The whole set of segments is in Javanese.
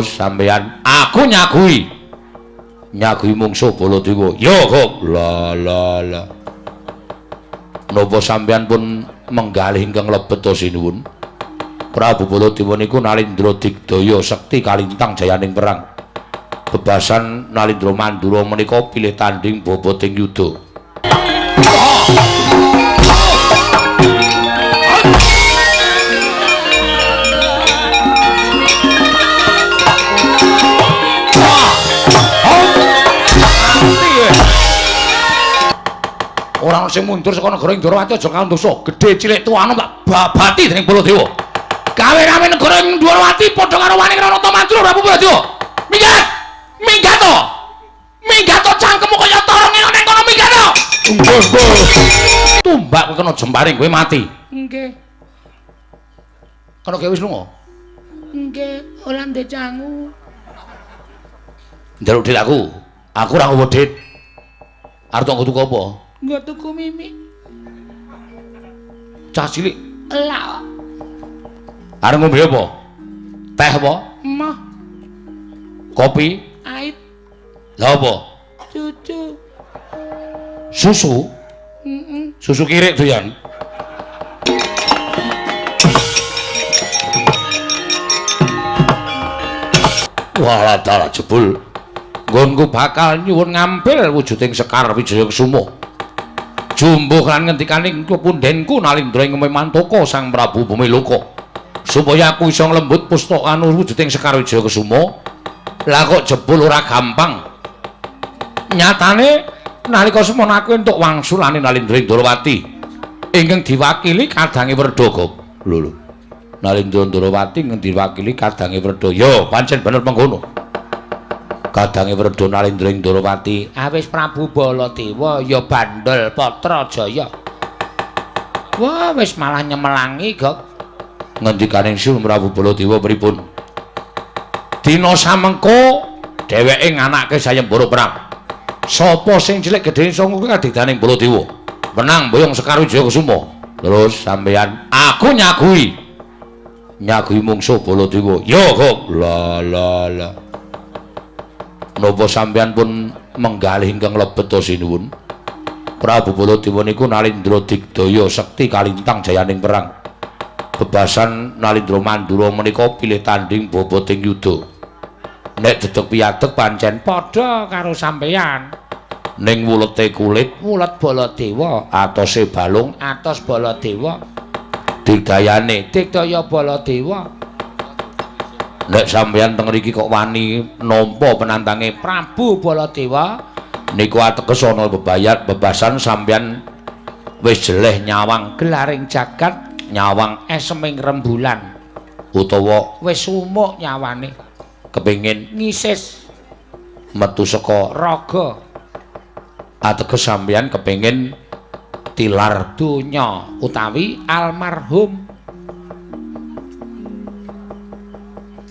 Sampeyan aku nyagui mungsuh Baladewa. Ya kok la napa sampeyan pun menggalih ingkang lebet to sinuwun. Prabu Baladewa niku Nalindra digdaya sekti kalintang jayaning perang. Bebasan Nalindra Mandura menika pilih tanding boboting yuda. Ora ana sing mundur saka negara Indrawati aja kandosa. Gedhe cilik tuwana tak babati dening Baladewa. Gawe-gawe negara Indrawati padha karo wani Ranata Mantra Prabu Baladewa. Minggat! Minggat to! Minggat to cangkemmu kaya torong ning kono minggat to! Nggih. Tumbak kowe kena jemparing kowe mati. Nggih. Kono ge wis lunga? Nggih, ora ndek cangu. Njaluk dit aku. Aku ora ngowo dit. Arep tok tuku apa? Nggo tuku mimi. Cah cilik. Elak. Arep ngombe apa? Teh apa? Mah. Kopi? Ait. Lah apa? Susu. Susu? Susu kirik doyan. Wah, dalah jebul. Nggonku bakal nyuwun ngampil wujuding Sekar Wijaya Kesuma. Jumbuh lan ngendikaning kepundenku Nalindra ing Mantaka Sang Prabu Bumiloka. Supaya aku iso nglembut pustaka wujuding Sekar Wijaya Kesuma. Lah kok jebul ora gampang. Nyatane nalika semana aku entuk wangsulane Nalindra Indrawati ingkang diwakili kadange Werda lho. Nalindra Indrawati ingkang diwakili kadange Werda. Ya, pancen bener mengkono. Kadange Werda Nalindra Indrawati, awis Prabu Baladewa ya bandel Patrajaya. Wah, wis malah nyemelangi, Gok. Ngendikaning Sun Prabu Baladewa pripun? Dina samengko dheweke nganake sayembara perang. Sapa sing cilik gedhe sanga kuwi kadidane Baladewa. Menang boyong Sekar Wijaya Kesuma. Terus sampeyan aku nyagui mungsuh Baladewa. Ya kok la. Napa sampeyan pun menggalih ingkang lebet to sinuwun. Prabu Baladewa niku Nalindra digdaya sekti kalintang jayaning perang. Bebasan Nalindra Mandura menika pilih tanding boboting yuda. Nek dedeg piadeg pancen padha karo sampeyan. Ning wulete kulit, wulet Baladewa, atose balung, atos Baladewa. Digdayane, digdaya Baladewa. Nek sampeyan teng mriki kok wani nampa penantange Prabu Baladewa niku ateges ana bebasan sampeyan wis jeleh nyawang gelaring jagat, nyawang eseming rembulan utawa wis umuk nyawane kepengin ngisis metu saka raga. Ateges sampeyan kepengin tilar donya utawi almarhum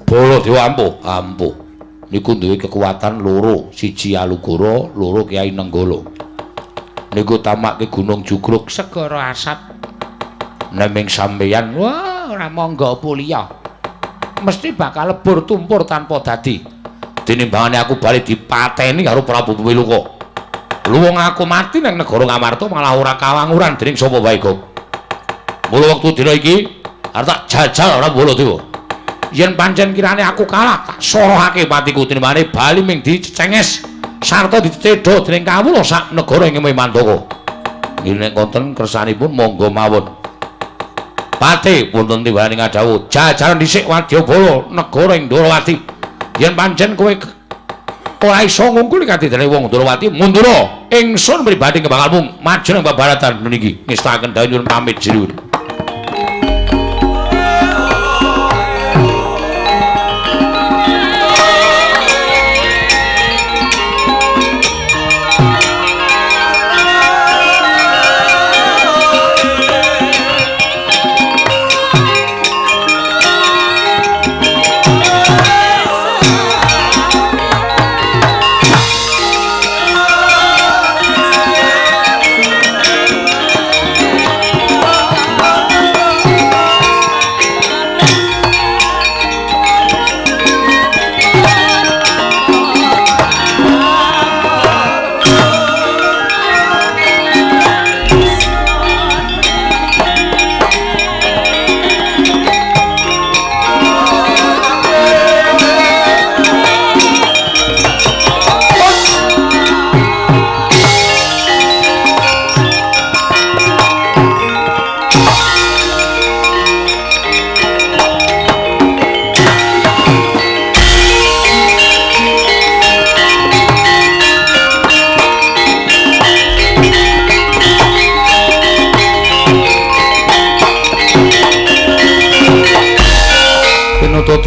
Baladewa ampuh. Niku duwe kekuatan loro, siji Alugara, loro Kyai Nenggala. Niku tamakke Gunung Jugruk segara asat. Neming sampeyan wah ora mangga puliya. Mesti bakal lebur tumpur tanpa dadi. Tinimbangane aku bali dipateni karo Prabu Bumiloka. Luwung aku mati nang negara Ngamarta malah ora kawanguran dening sapa wae, Gok. Mula wektu dina iki arep tak jajal ora Baladewa. Yen pancen kirane aku kalah tak sorohake patiku tinimbangane bali ming dicenges sarta dicedha dening kawula sak negara ing Mantaka. Nggih nek wonten kersanipun monggo mawon. Pati punten timbane ngadhawuh jajaran dhisik Wadyabala negara ing Ndrawati. Yen pancen kowe ora iso ngungkuli kadidane wong Ndrawati mundura ingsun pribadi kebakal mung maju nang babaratan niki ngestaken dawuh nyuwun pamit jinuwun.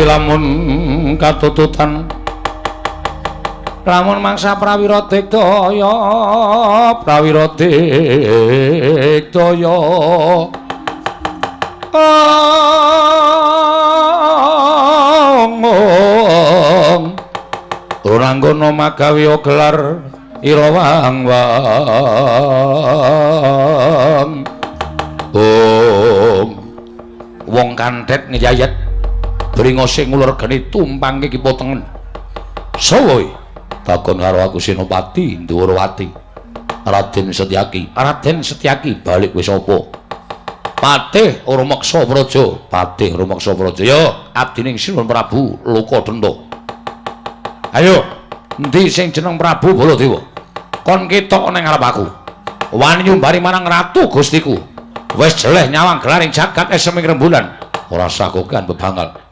Gusti lamun katututan lamun mangsa prawira digdaya Ranggana magawi gelar ira wang-wang wong kanthet ngeyayat bringose ngulur geni tumpang iki potengen sawa takon karo aku Senopati Ndhuwurawati Raden Setyaki balik wis apa Patih Rumaksa Praja ya abdining Sinuwun Prabu Lokadenta ayo endi sing jeneng Prabu Baladewa kon ketok ning ngarep aku wani nyumbari marang ratu Gustiku wis jeleh nyawang gelaring jagat seming rembulan ora sakokan bebangal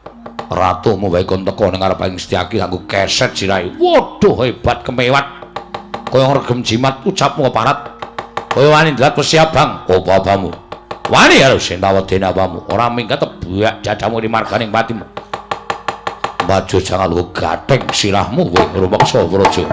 ratumu wae kon teko ning ngarep Setyaki kanggo keset sirahe waduh hebat kemewat kaya ngregem jimat ucapmu parat kaya wani ndrat Pesiabang apa abamu wani karo Sentawedene abamu ora minggat tebak jadamu di marganing patimu maju jangan lu gateng sirahmu kowe Rumaksa Praja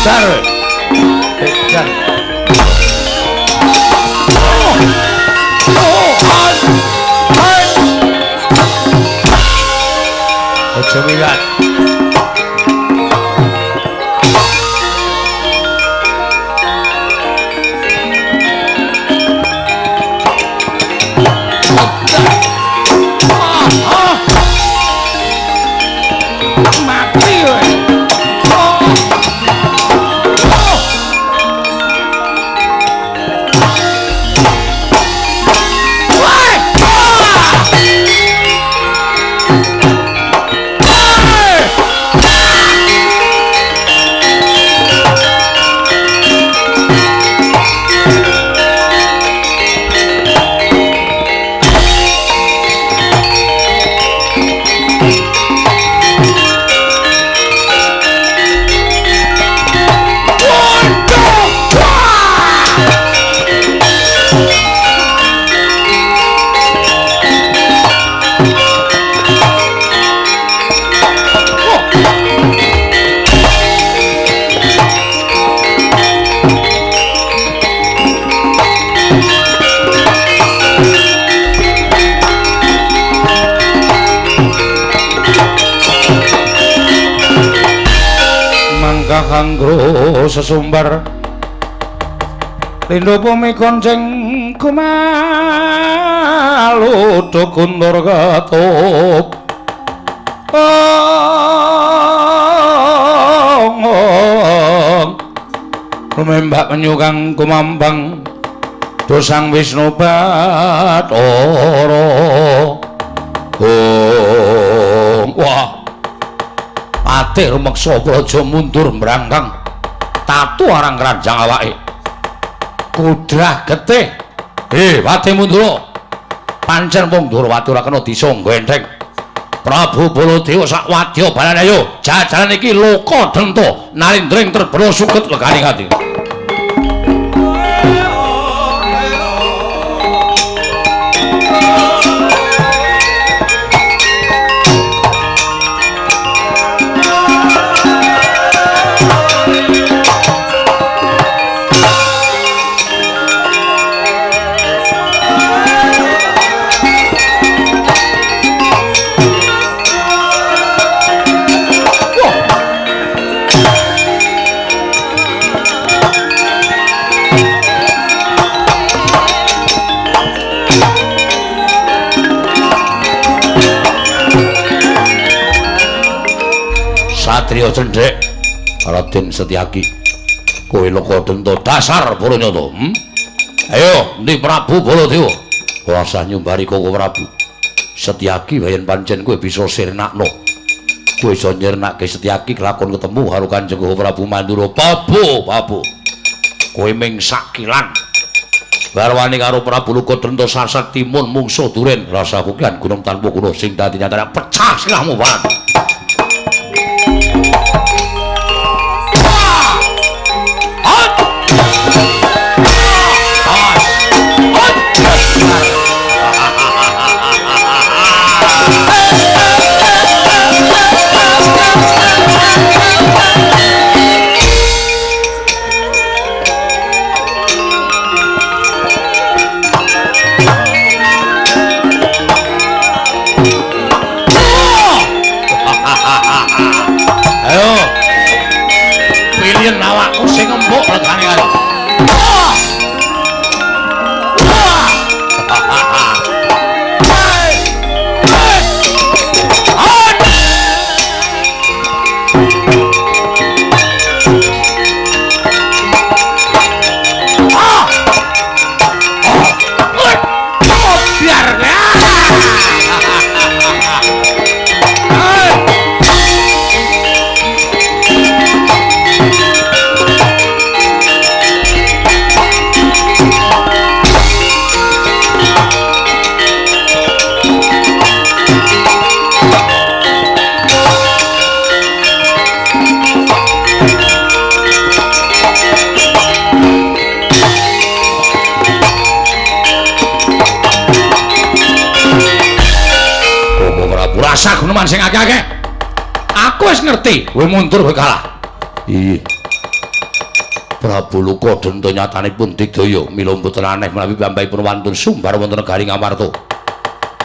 Dar. Mati kowe. Kanggo sesumbar Lindho bumi konceng kumalu Dukundur katup Lumembak penyukang kumambang Dosang Wisnu Bathara Wah Patih rumeksa praja mundur mbrangkang tatu arang kranjang awake kudrah getih Patih mundur pancen wong Durawati ora kena disangga entheng Prabu Baladewa sak wadya balan ayo jajaran iki loka denta nalindring terbro suket leganing ati Satria Cendhek Raden Setyaki kowe Lokadenta dasar Baranyata ayo endi Prabu Baladewa ora usah nyumbari Koko Prabu Setyaki yen pancen kowe bisa sirnakno kowe iso nyirnakke Setyaki kelakon ketemu karo Kanjeng Prabu Mandura Pabu kowe ming sakilan garwane karo Prabu Lokadenta sasat timun mungsuh duren rasa kukian gunung tanpa gunung sing dadi nyatane pecah silahmu banget awakku sing empuk regane kali. Rasa guneman sing akeh-akeh. Aku wis ngerti, kowe mundur kowe kalah. Iya. Prabu Lokadenta nyatanipun digdaya mila mboten aneh menawi piyambakipun wantun sumbar wonten negari Ngamarta.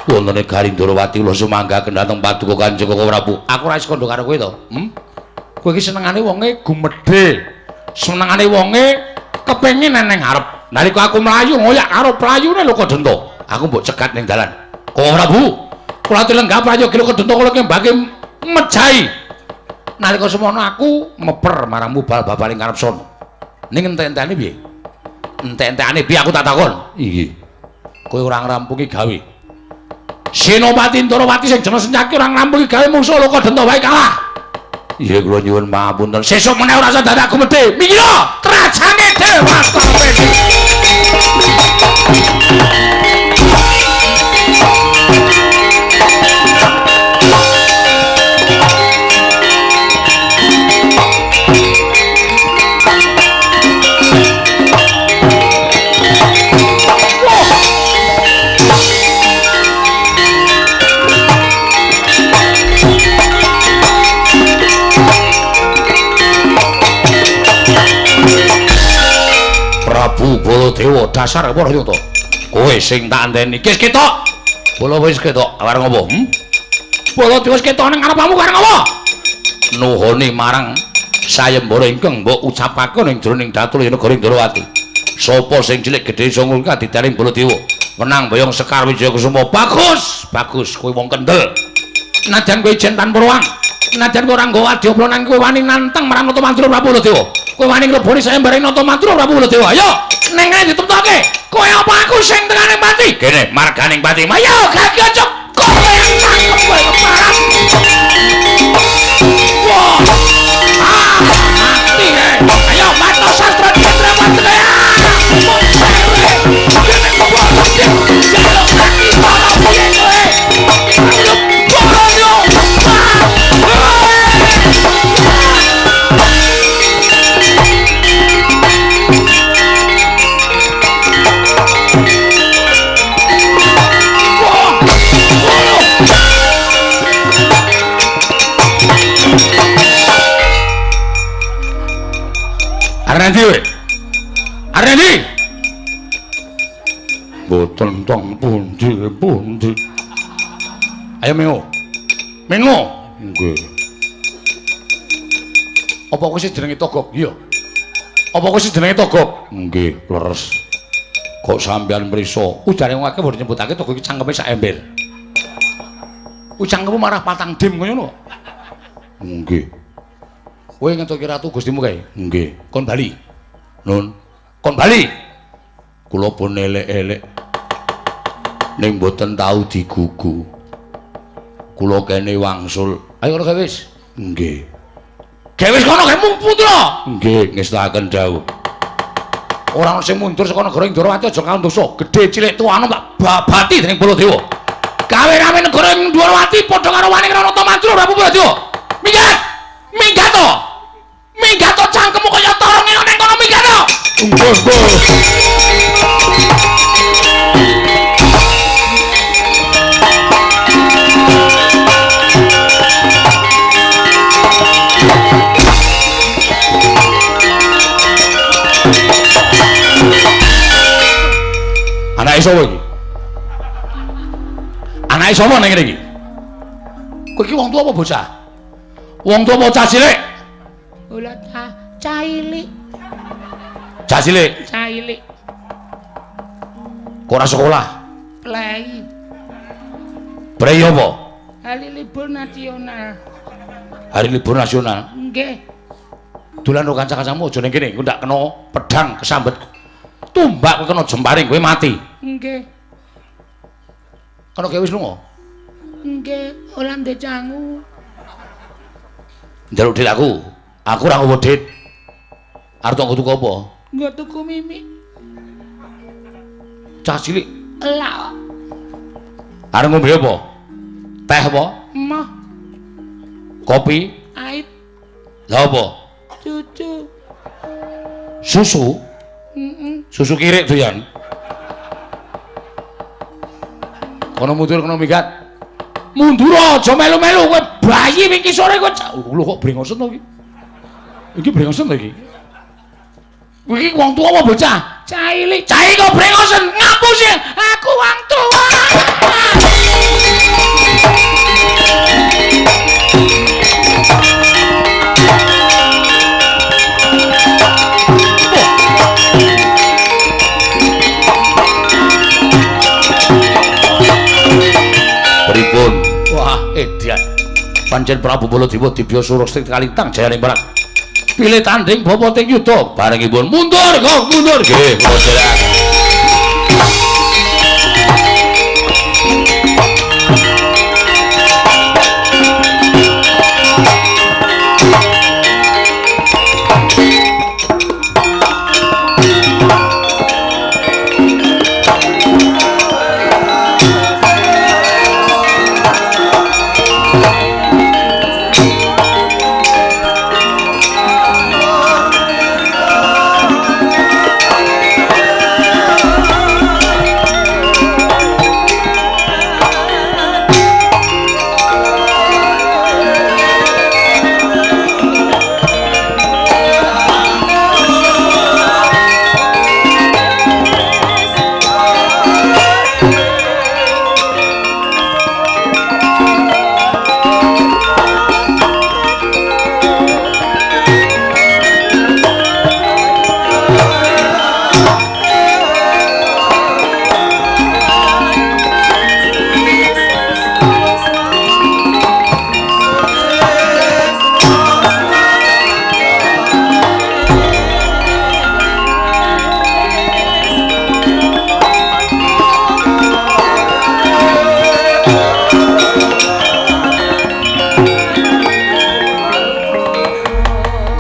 Wonten negari Durawati kula sumanggaken dhateng paduka Kanjeng Prabu. Aku ora is kandha karo kowe to. Kowe iki senengane wonge gumedhe. Senengane wonge kepengin neng arep. Nalika aku mlayu ngoyak karo playune Lokadenta. Aku mbok cegat ning dalan. Kok Prabu? Kula tilenggah prayoga kedenta kula kembake mejahi. Nalika semono aku meper marang mubal babaling karep sono. Ning ente-entene piye? Ente-entene piye aku tak takon? Iki. Kowe ora ngrampungi gawe. Senopati Ndarawati sing jeneng Senyaki ora ngrampungi gawe mungsuh Loka Denta wae kalah. Iya kula nyuwun pangapunten. Sesuk meneh ora usah dadak gumedhe. Mikira trajane Dewata Pedi. Prabu Baladewa dasar Waryata. Kowe sing tak andeni iki ketok. Bola wis ketok. Arep ngopo? Baladewa wis ketok ning ngarepmu arep ngopo? Nuhune marang sayembara ingkang mbok ucapake ning jroning Datul Negara Ndarawati. Sapa sing cilik gedhe iso ngulung ditaring Baladewa. Menang boyong Sekar Wijaya Kusuma. Bagus, bagus kowe wong kendel. Najan kowe ijen tanpa ruang. Najan kowe ora nggawa wadyabala nang kowe wani nantang marang Natamantra Prabu Baladewa. Kowe wani ngleboni sayembara Natamantra Prabu Baladewa. Ayo, ning kene ditemtokke. Kowe apa aku sing tengane pati? Kene marganing pati. Ayo, gak cocok. Kowe yang cangkem kowe keparat. Wah. Mati. Ayo, mato sastra Cendra Patra. Kene kowe. Jaluk kaki para piye kowe. Ayo, Baladewa. Ardi we. Ardi. Boten tong pundi. Ayo mengo. Mengo. Nggih. Apa kowe sing jenenge Togok? Iya. Apa kowe sing jenenge Togok? Nggih, leres. Kok sampean mriso? Ujare wong akeh boten nyebutake Togok iki cangkeme sak ember. Cangkemmu marah patang dim ngono. Nggih. Kowe ngentoki ratu Gustimu kae? Nggih. Kon bali. Nun. Kon bali. Kula pun elek-elek. Ning mboten tau digugu. Kula kene wangsul. Ayo ora wis. Nggih. Gawe wis kono gawe mung putra. Nggih, ngestaken dawuh. Ora ono sing mundur saka negara Ndarawati aja kandosa. Gedhe cilik tuwa tak babati dening Baladewa. Gawe rame negara Ndarawati padha karo wani Natamantra Prabu Baladewa. Minggat. Minggat to. Minggat to cangkemmu kaya torong ning kono minggat to. Anake sapa iki? Anake sapa ning kene iki? Kowe iki wong tuwa apa bocah? Wong tuwa apa cah cilik? Ola cah cilik. Cah cilik? Cah cilik. Kok ora sekolah? Play. Play apa? Hari libur nasional. Hari libur nasional? Nggih. Dolan karo kanca-kancamu aja ning kene, engko ndak kena pedhang kesambet. Tumbak kowe kena jemparing kowe mati. Nggih. Kena gawe wis lunga? Nggih, ora ndek cangu. Njaluk dit aku. Aku ora ngowo dit. Arep tak tuku apa? Nggo tuku mimi. Cah cilik. Elak. Arep ngombe apa? Teh apa? Mah. Kopi? Ait. Lah apa? Susu. Susu? Susu kirik doyan. Kono mundur kono minggat. Mundur aja melu-melu kowe bayi wingi sore kowe. Lho kok brengosen to iki? Iki brengosen to iki? Kowe iki wong tuwa apa bocah? Cilik. Cai kok brengosen ngapusi. Aku wong tuwa. Pripun? Wah, edan. Pancen Prabu Baladewa dibya surastra kalintang jayaning perang. Pilih tanding boboting yuda barengipun mundur kok mundur nggih kula dherekaken.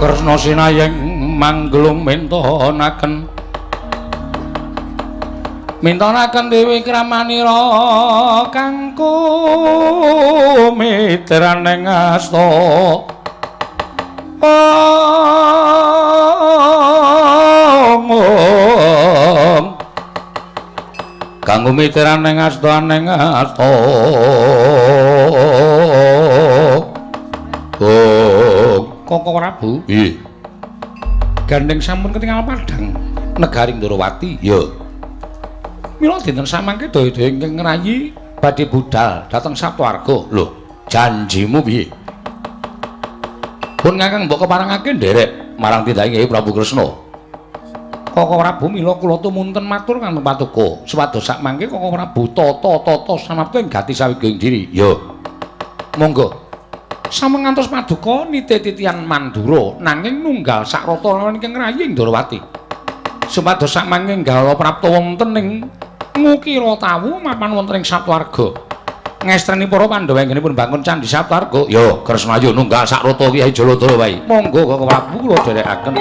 Kresna sinayeng manglung mintonaken Dewi Kramanira kang kumitraning asta kang kumitraning astaning asta Koko Prabu. Nggih. Gandeng sampun ketingal padhang negaring Ndrawati. Ya. Mila dinten samangke daya-daya ingkang ngrayi badhe budal dhateng Saptawarga. Lho, janjimu piye? Pun Kakang mbok keparengake nderek marang tindake Kyai Prabu Kresna. Koko Prabu mila kula tumunten matur kangge Patuko. Supados sakmangke Koko Prabu tata samapta ing gati sawiging diri. Ya. Monggo. Sampun ngantos Paduka nitih-titihan Mandura nanging nunggal sakrata lawan ingkang ngrayi ing Ndrawati. Supados sakmangke nggala prapta wonten ing ngukira tawu mapan wonten ing Saptawarga. Ngestreni para Pandhawa anggenipun bangun candhi Saptawarga. Ya, Kresna ayo nunggal sakrata Kyai Jaladara wae. Monggo Koko Prabu kula dherekaken.